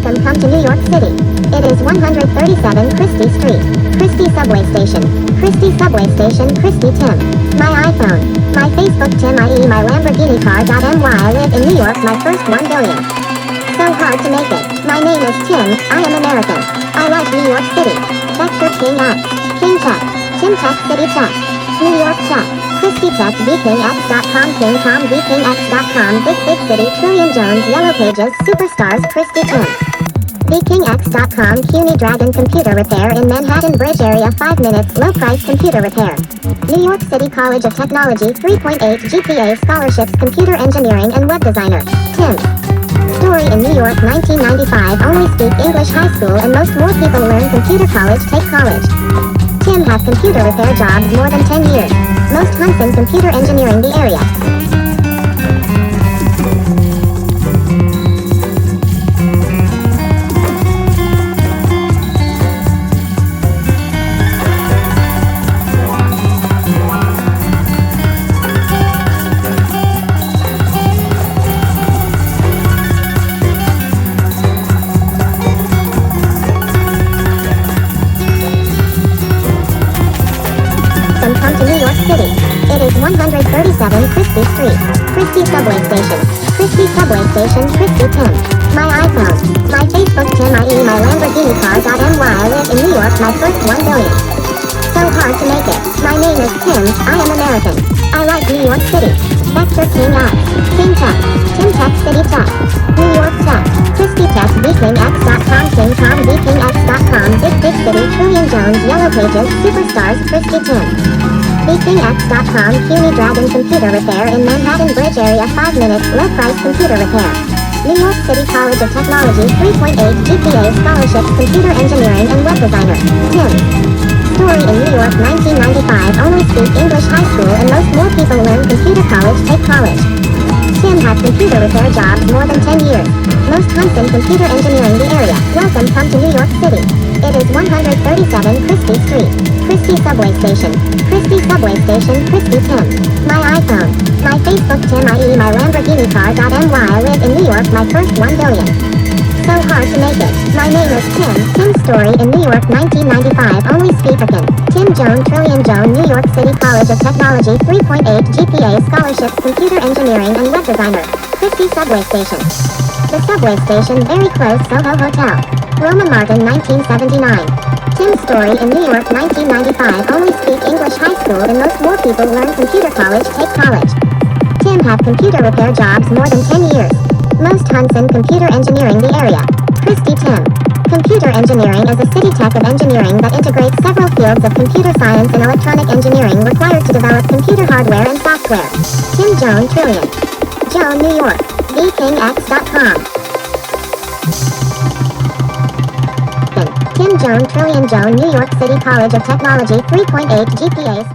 Welcome, come to New York City. It is 137 Chrystie Street. Chrystie Subway Station. Chrystie Subway Station. Chrystie Tim. My iPhone. My Facebook Tim IE. My Lamborghini car.my. I live in New York. My first 1 billion. So hard to make it. My name is Tim. I am American. I like New York City. Vector King X. King Tech. Tim Tech City Tech. New York Tech. Chrystie Tech. VKingX.com. KingTom. VKingX.com. Big City. Trillion Jones. Yellow Pages. Superstars. Chrystie Tim. VKingX.com. CUNY Dragon Computer Repair in Manhattan Bridge Area. 5 minutes. Low price computer repair. New York City College of Technology. 3.8 GPA scholarships. Computer engineering and web designer. Tim. Story in New York 1995. Only speak English high school and more people learn computer college. Take college. Tim have computer repair jobs more than 10 years. Most hunts in computer engineering the area. Come to New York City. It is 137 Chrystie Street. Chrystie Subway Station. Chrystie Subway Station. Chrystie Tim. My iPhone. My Facebook Tim IE. My Lamborghini car.my. I live in New York. My first 1 billion. So hard to make it. My name is Tim. I am American. I like New York City. Vector King X. King Tech. Tim Tech City Tech. New York Tech. Chrystie Tech. VKingX.com. KingTom. VKingX.com. Big City. Trillion Jones. Yellow Pages. Superstars. Chrystie Tim. VKingX.com. CUNY Dragon Computer Repair in Manhattan Bridge Area. 5 minutes. Low price computer repair. New York City College of Technology. 3.8 GPA scholarships. Computer engineering and web designer. Tim. Story in New York 1995. Only speak English high school and more people learn computer college. Take college. Tim have computer repair jobs more than 10 years. Most hunts in computer engineering the area. Welcome, come to New York City. It is 137 Chrystie Street. Chrystie Subway Station. Chrystie Subway Station. Chrystie Tim. My iPhone. My Facebook Tim IE. My Lamborghini car.my. I live in New York. My first 1 billion. So hard to make it. My name is Tim. Tim Story in New York 1995. Only speak African. Tim Jone. Trillion Jone. New York City College of Technology. 3.8 GPA scholarships. Computer engineering and web designer. Chrystie Subway Station. The subway station very close Soho Hotel. Roma Martin 1979. Tim Story in New York 1995. Only speak English high school and more people learn computer college. Take college. Tim have computer repair jobs more than 10 years. Most hunts in computer engineering the area. Chrystie Tim. Computer engineering is a city tech of engineering that integrates several fields of computer science and electronic engineering required to develop computer hardware and software. Tim Jone Trillion. Jone New York. VKingX.com. Tim Jone Trillion Jone New York City College of Technology 3.8 GPA